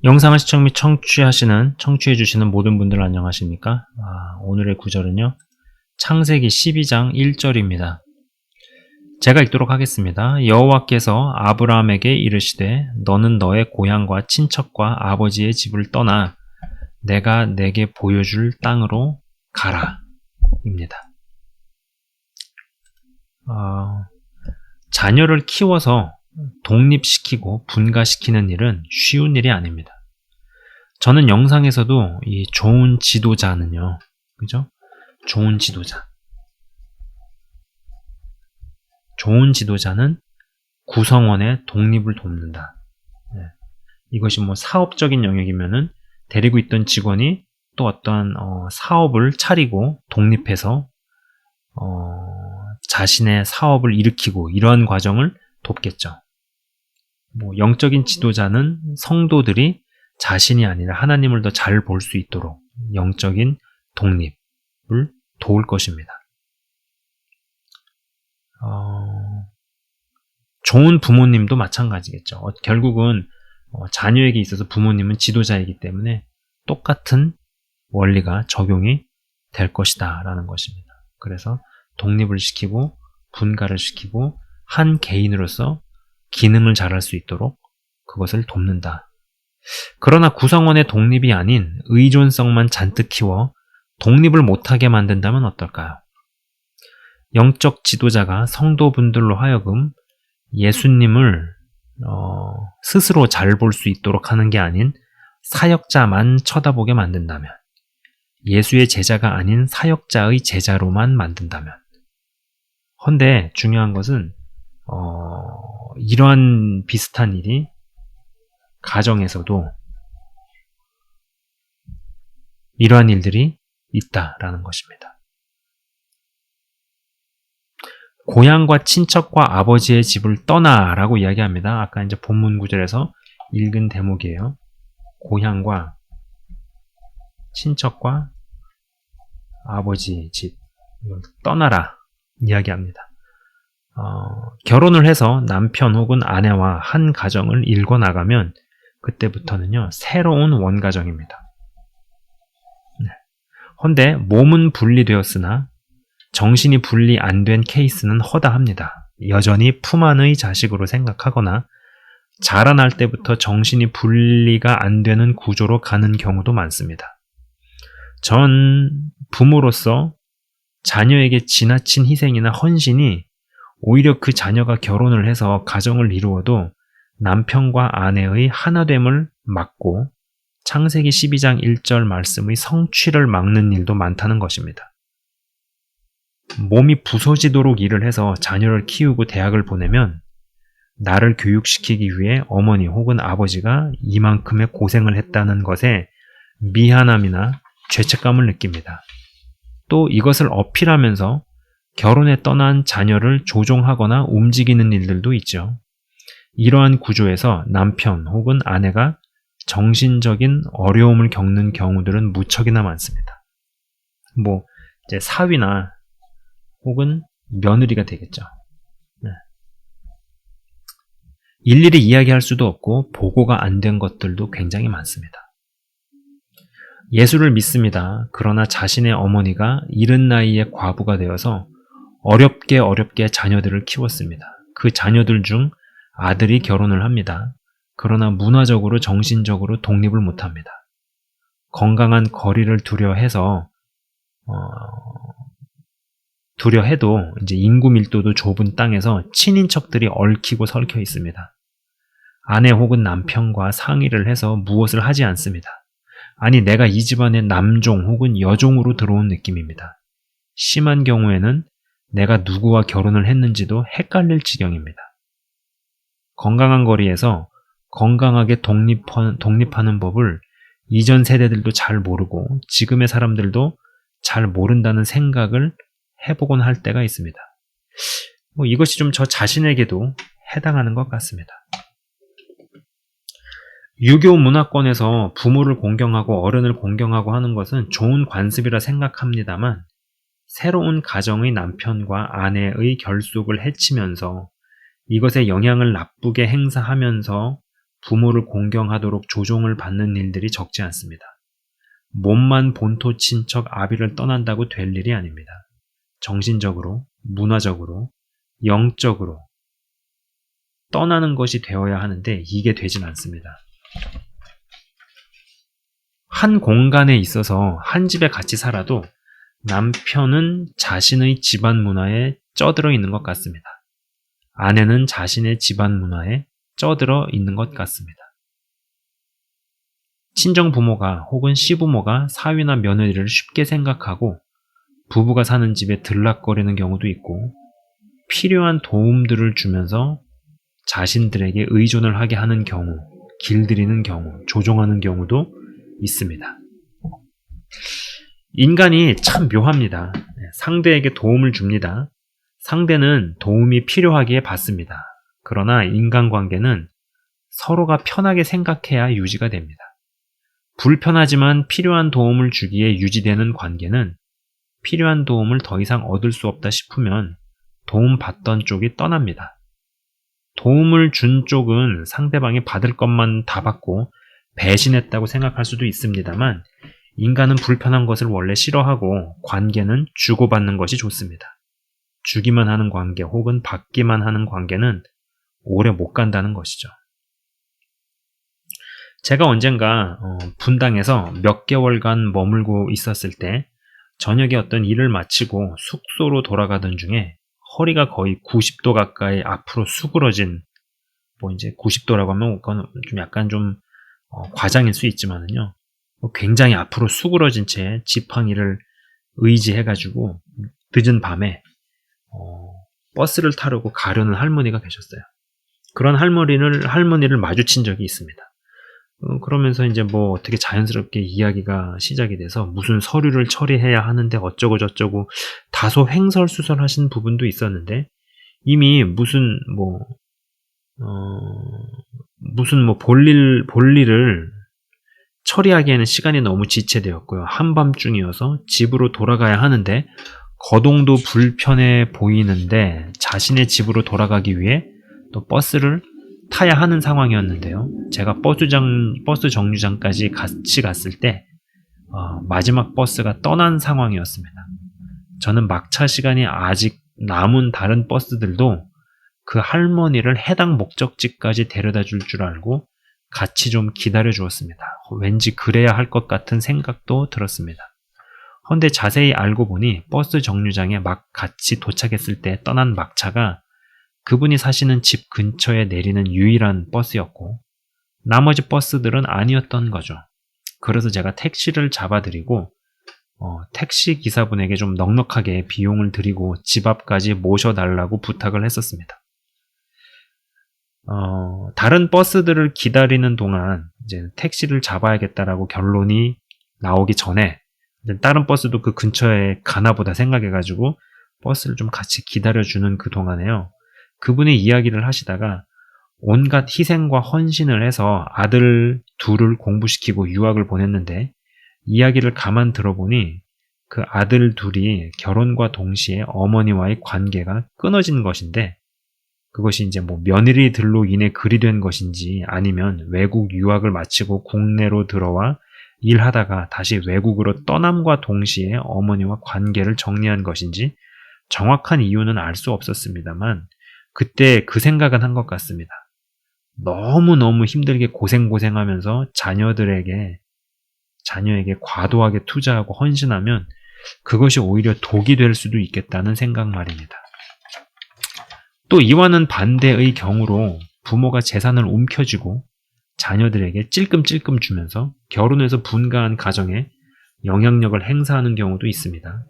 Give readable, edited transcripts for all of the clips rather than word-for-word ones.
영상을 시청 및 청취해주시는 모든 분들 안녕하십니까? 오늘의 구절은요, 창세기 12장 1절입니다. 제가 읽도록 하겠습니다. 여호와께서 아브라함에게 이르시되 너는 너의 고향과 친척과 아버지의 집을 떠나 내가 내게 보여줄 땅으로 가라. 입니다. 자녀를 키워서 독립시키고 분가시키는 일은 쉬운 일이 아닙니다. 저는 영상에서도 이 좋은 지도자는요, 그죠? 좋은 지도자는 구성원의 독립을 돕는다. 네. 이것이 뭐 사업적인 영역이면은 데리고 있던 직원이 또 어떠한 사업을 차리고 독립해서 자신의 사업을 일으키고 이러한 과정을 돕겠죠. 뭐 영적인 지도자는 성도들이 자신이 아니라 하나님을 더 잘 볼 수 있도록 영적인 독립을 도울 것입니다. 좋은 부모님도 마찬가지겠죠. 결국은 자녀에게 있어서 부모님은 지도자이기 때문에 똑같은 원리가 적용이 될 것이다 라는 것입니다. 그래서 독립을 시키고 분가를 시키고 한 개인으로서 기능을 잘할 수 있도록 그것을 돕는다. 그러나 구성원의 독립이 아닌 의존성만 잔뜩 키워 독립을 못하게 만든다면 어떨까요? 영적 지도자가 성도분들로 하여금 예수님을 스스로 잘 볼 수 있도록 하는 게 아닌 사역자만 쳐다보게 만든다면, 예수의 제자가 아닌 사역자의 제자로만 만든다면, 헌데 중요한 것은 이러한 비슷한 일이 가정에서도 이러한 일들이 있다라는 것입니다. 고향과 친척과 아버지의 집을 떠나라고 이야기합니다. 아까 이제 본문 구절에서 읽은 대목이에요. 고향과 친척과 아버지의 집 떠나라 이야기합니다. 결혼을 해서 남편 혹은 아내와 한 가정을 일궈 나가면 그때부터는요, 새로운 원가정입니다. 헌데 몸은 분리되었으나 정신이 분리 안 된 케이스는 허다합니다. 여전히 품 안의 자식으로 생각하거나 자라날 때부터 정신이 분리가 안 되는 구조로 가는 경우도 많습니다. 전 부모로서 자녀에게 지나친 희생이나 헌신이 오히려 그 자녀가 결혼을 해서 가정을 이루어도 남편과 아내의 하나됨을 막고 창세기 12장 1절 말씀의 성취를 막는 일도 많다는 것입니다. 몸이 부서지도록 일을 해서 자녀를 키우고 대학을 보내면 나를 교육시키기 위해 어머니 혹은 아버지가 이만큼의 고생을 했다는 것에 미안함이나 죄책감을 느낍니다. 또 이것을 어필하면서 결혼에 떠난 자녀를 조종하거나 움직이는 일들도 있죠. 이러한 구조에서 남편 혹은 아내가 정신적인 어려움을 겪는 경우들은 무척이나 많습니다. 뭐 이제 사위나 혹은 며느리가 되겠죠. 네. 일일이 이야기할 수도 없고 보고가 안 된 것들도 굉장히 많습니다. 예수를 믿습니다. 그러나 자신의 어머니가 이른 나이에 과부가 되어서 어렵게 자녀들을 키웠습니다. 그 자녀들 중 아들이 결혼을 합니다. 그러나 문화적으로 정신적으로 독립을 못합니다. 건강한 거리를 두려해도 이제 인구 밀도도 좁은 땅에서 친인척들이 얽히고 설켜 있습니다. 아내 혹은 남편과 상의를 해서 무엇을 하지 않습니다. 아니, 내가 이 집안의 남종 혹은 여종으로 들어온 느낌입니다. 심한 경우에는 내가 누구와 결혼을 했는지도 헷갈릴 지경입니다. 건강한 거리에서 건강하게 독립하는 법을 이전 세대들도 잘 모르고 지금의 사람들도 잘 모른다는 생각을 해보곤 할 때가 있습니다. 이것이 좀 저 자신에게도 해당하는 것 같습니다. 유교 문화권에서 부모를 공경하고 어른을 공경하고 하는 것은 좋은 관습이라 생각합니다만 새로운 가정의 남편과 아내의 결속을 해치면서 이것에 영향을 나쁘게 행사하면서 부모를 공경하도록 조종을 받는 일들이 적지 않습니다. 몸만 본토 친척 아비를 떠난다고 될 일이 아닙니다. 정신적으로, 문화적으로, 영적으로 떠나는 것이 되어야 하는데 이게 되진 않습니다. 한 공간에 있어서 한 집에 같이 살아도 남편은 자신의 집안 문화에 쩌들어 있는 것 같습니다. 아내는 자신의 집안 문화에 쩌들어 있는 것 같습니다. 친정 부모가 혹은 시부모가 사위나 며느리를 쉽게 생각하고 부부가 사는 집에 들락거리는 경우도 있고 필요한 도움들을 주면서 자신들에게 의존을 하게 하는 경우, 길들이는 경우, 조종하는 경우도 있습니다. 인간이 참 묘합니다. 상대에게 도움을 줍니다. 상대는 도움이 필요하기에 받습니다. 그러나 인간관계는 서로가 편하게 생각해야 유지가 됩니다. 불편하지만 필요한 도움을 주기에 유지되는 관계는 필요한 도움을 더 이상 얻을 수 없다 싶으면 도움받던 쪽이 떠납니다. 도움을 준 쪽은 상대방이 받을 것만 다 받고 배신했다고 생각할 수도 있습니다만 인간은 불편한 것을 원래 싫어하고 관계는 주고받는 것이 좋습니다. 주기만 하는 관계 혹은 받기만 하는 관계는 오래 못 간다는 것이죠. 제가 언젠가 분당에서 몇 개월간 머물고 있었을 때 저녁에 어떤 일을 마치고 숙소로 돌아가던 중에 허리가 거의 90도 가까이 앞으로 수그러진, 뭐 이제 90도라고 하면 그건 좀 약간 좀 과장일 수 있지만은요, 굉장히 앞으로 수그러진 채 지팡이를 의지해가지고 늦은 밤에 버스를 타려고 가려는 할머니가 계셨어요. 그런 할머니를 마주친 적이 있습니다. 그러면서 이제 뭐 어떻게 자연스럽게 이야기가 시작이 돼서 무슨 서류를 처리해야 하는데 어쩌고 저쩌고 다소 횡설수설하신 부분도 있었는데 이미 무슨 볼일을 처리하기에는 시간이 너무 지체되었고요. 한밤중이어서 집으로 돌아가야 하는데 거동도 불편해 보이는데 자신의 집으로 돌아가기 위해 또 버스를 타야 하는 상황이었는데요. 제가 버스 정류장까지 같이 갔을 때 마지막 버스가 떠난 상황이었습니다. 저는 막차 시간이 아직 남은 다른 버스들도 그 할머니를 해당 목적지까지 데려다 줄 줄 알고 같이 좀 기다려 주었습니다. 왠지 그래야 할 것 같은 생각도 들었습니다. 헌데 자세히 알고 보니 버스 정류장에 막 같이 도착했을 때 떠난 막차가 그분이 사시는 집 근처에 내리는 유일한 버스였고 나머지 버스들은 아니었던 거죠. 그래서 제가 택시를 잡아드리고 택시 기사분에게 좀 넉넉하게 비용을 드리고 집 앞까지 모셔달라고 부탁을 했었습니다. 다른 버스들을 기다리는 동안 이제 택시를 잡아야겠다라고 결론이 나오기 전에 다른 버스도 그 근처에 가나보다 생각해가지고 버스를 좀 같이 기다려주는 그 동안에요. 그분이 이야기를 하시다가 온갖 희생과 헌신을 해서 아들 둘을 공부시키고 유학을 보냈는데 이야기를 가만 들어보니 그 아들 둘이 결혼과 동시에 어머니와의 관계가 끊어진 것인데 그것이 이제 뭐 며느리들로 인해 그리 된 것인지 아니면 외국 유학을 마치고 국내로 들어와 일하다가 다시 외국으로 떠남과 동시에 어머니와 관계를 정리한 것인지 정확한 이유는 알 수 없었습니다만 그때 그 생각은 한 것 같습니다. 너무너무 힘들게 고생하면서 자녀에게 과도하게 투자하고 헌신하면 그것이 오히려 독이 될 수도 있겠다는 생각 말입니다. 또 이와는 반대의 경우로 부모가 재산을 움켜쥐고 자녀들에게 찔끔찔끔 주면서 결혼해서 분가한 가정에 영향력을 행사하는 경우도 있습니다.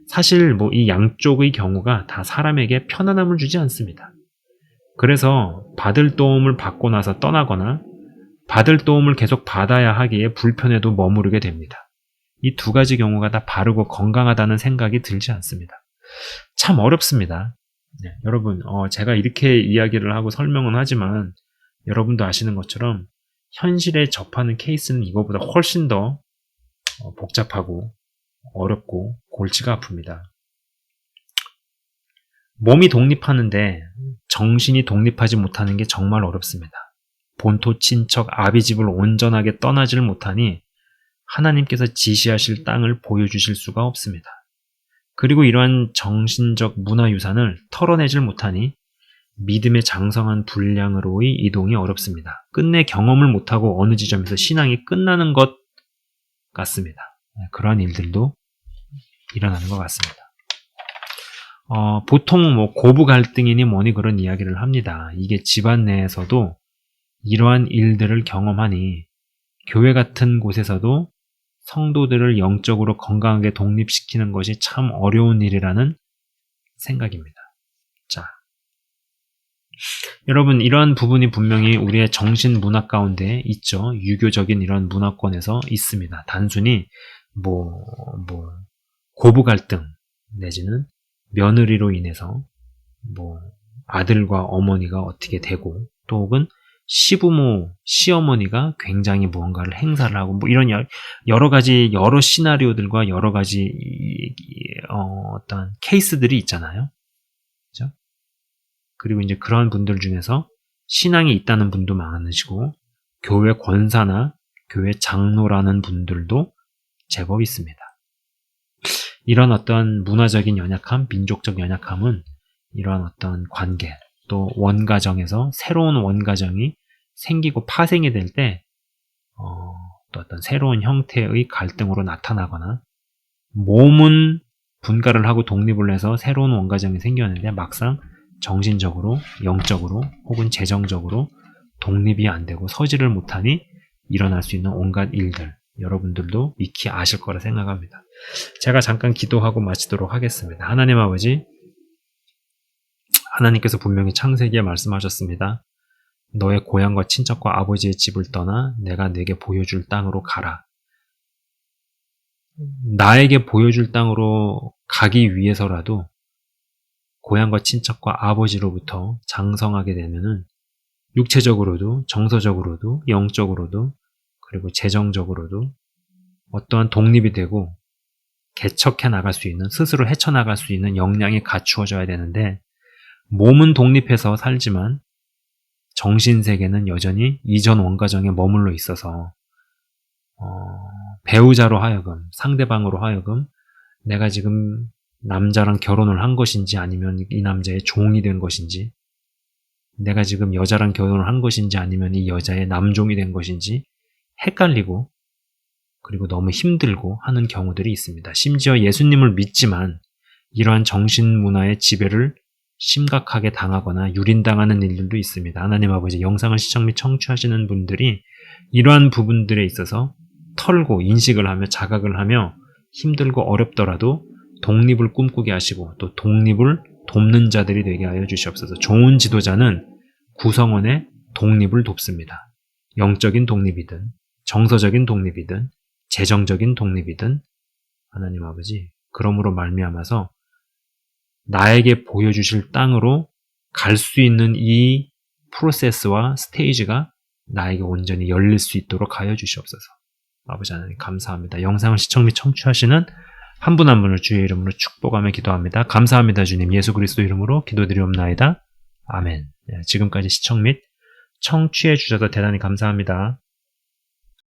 사실 뭐 이 양쪽의 경우가 다 사람에게 편안함을 주지 않습니다. 그래서 받을 도움을 받고 나서 떠나거나 받을 도움을 계속 받아야 하기에 불편해도 머무르게 됩니다. 이 두 가지 경우가 다 바르고 건강하다는 생각이 들지 않습니다. 참 어렵습니다. 네, 여러분, 제가 이렇게 이야기를 하고 설명은 하지만 여러분도 아시는 것처럼 현실에 접하는 케이스는 이거보다 훨씬 더 복잡하고 어렵고 골치가 아픕니다. 몸이 독립하는데 정신이 독립하지 못하는 게 정말 어렵습니다. 본토 친척 아비집을 온전하게 떠나질 못하니 하나님께서 지시하실 땅을 보여주실 수가 없습니다. 그리고 이러한 정신적 문화유산을 털어내질 못하니 믿음의 장성한 분량으로의 이동이 어렵습니다. 끝내 경험을 못하고 어느 지점에서 신앙이 끝나는 것 같습니다. 그러한 일들도 일어나는 것 같습니다. 보통 고부 갈등이니 뭐니 그런 이야기를 합니다. 이게 집안 내에서도 이러한 일들을 경험하니 교회 같은 곳에서도 성도들을 영적으로 건강하게 독립시키는 것이 참 어려운 일이라는 생각입니다. 자, 여러분, 이러한 부분이 분명히 우리의 정신 문화 가운데 있죠. 유교적인 이런 문화권에서 있습니다. 단순히 고부 갈등 내지는 며느리로 인해서 아들과 어머니가 어떻게 되고 또 혹은 시부모, 시어머니가 굉장히 무언가를 행사를 하고 이런 여러 가지 여러 시나리오들과 여러 가지 어떤 케이스들이 있잖아요. 그렇죠? 그리고 이제 그런 분들 중에서 신앙이 있다는 분도 많으시고 교회 권사나 교회 장로라는 분들도 제법 있습니다. 이런 어떤 문화적인 연약함, 민족적 연약함은 이러한 어떤 관계, 또 원가정에서 새로운 원가정이 생기고 파생이 될 때 또 어떤 새로운 형태의 갈등으로 나타나거나 몸은 분가를 하고 독립을 해서 새로운 원가정이 생겼는데 막상 정신적으로, 영적으로 혹은 재정적으로 독립이 안 되고 서지를 못하니 일어날 수 있는 온갖 일들 여러분들도 익히 아실 거라 생각합니다. 제가 잠깐 기도하고 마치도록 하겠습니다. 하나님 아버지, 하나님께서 분명히 창세기에 말씀하셨습니다. 너의 고향과 친척과 아버지의 집을 떠나 내가 네게 보여줄 땅으로 가라. 나에게 보여줄 땅으로 가기 위해서라도 고향과 친척과 아버지로부터 장성하게 되면은 육체적으로도 정서적으로도 영적으로도 그리고 재정적으로도 어떠한 독립이 되고 개척해 나갈 수 있는, 스스로 헤쳐나갈 수 있는 역량이 갖추어져야 되는데 몸은 독립해서 살지만 정신세계는 여전히 이전 원가정에 머물러 있어서 배우자로 하여금, 상대방으로 하여금 내가 지금 남자랑 결혼을 한 것인지 아니면 이 남자의 종이 된 것인지, 내가 지금 여자랑 결혼을 한 것인지 아니면 이 여자의 남종이 된 것인지 헷갈리고 그리고 너무 힘들고 하는 경우들이 있습니다. 심지어 예수님을 믿지만 이러한 정신문화의 지배를 심각하게 당하거나 유린당하는 일들도 있습니다. 하나님 아버지, 영상을 시청 및 청취하시는 분들이 이러한 부분들에 있어서 털고 인식을 하며 자각을 하며 힘들고 어렵더라도 독립을 꿈꾸게 하시고 또 독립을 돕는 자들이 되게 하여 주시옵소서. 좋은 지도자는 구성원의 독립을 돕습니다. 영적인 독립이든 정서적인 독립이든 재정적인 독립이든 하나님 아버지, 그러므로 말미암아서 나에게 보여주실 땅으로 갈 수 있는 이 프로세스와 스테이지가 나에게 온전히 열릴 수 있도록 하여 주시옵소서. 아버지 하나님 감사합니다. 영상을 시청 및 청취하시는 한 분 한 분을 주의 이름으로 축복하며 기도합니다. 감사합니다. 주님, 예수 그리스도 이름으로 기도드리옵나이다. 아멘. 지금까지 시청 및 청취해 주셔서 대단히 감사합니다.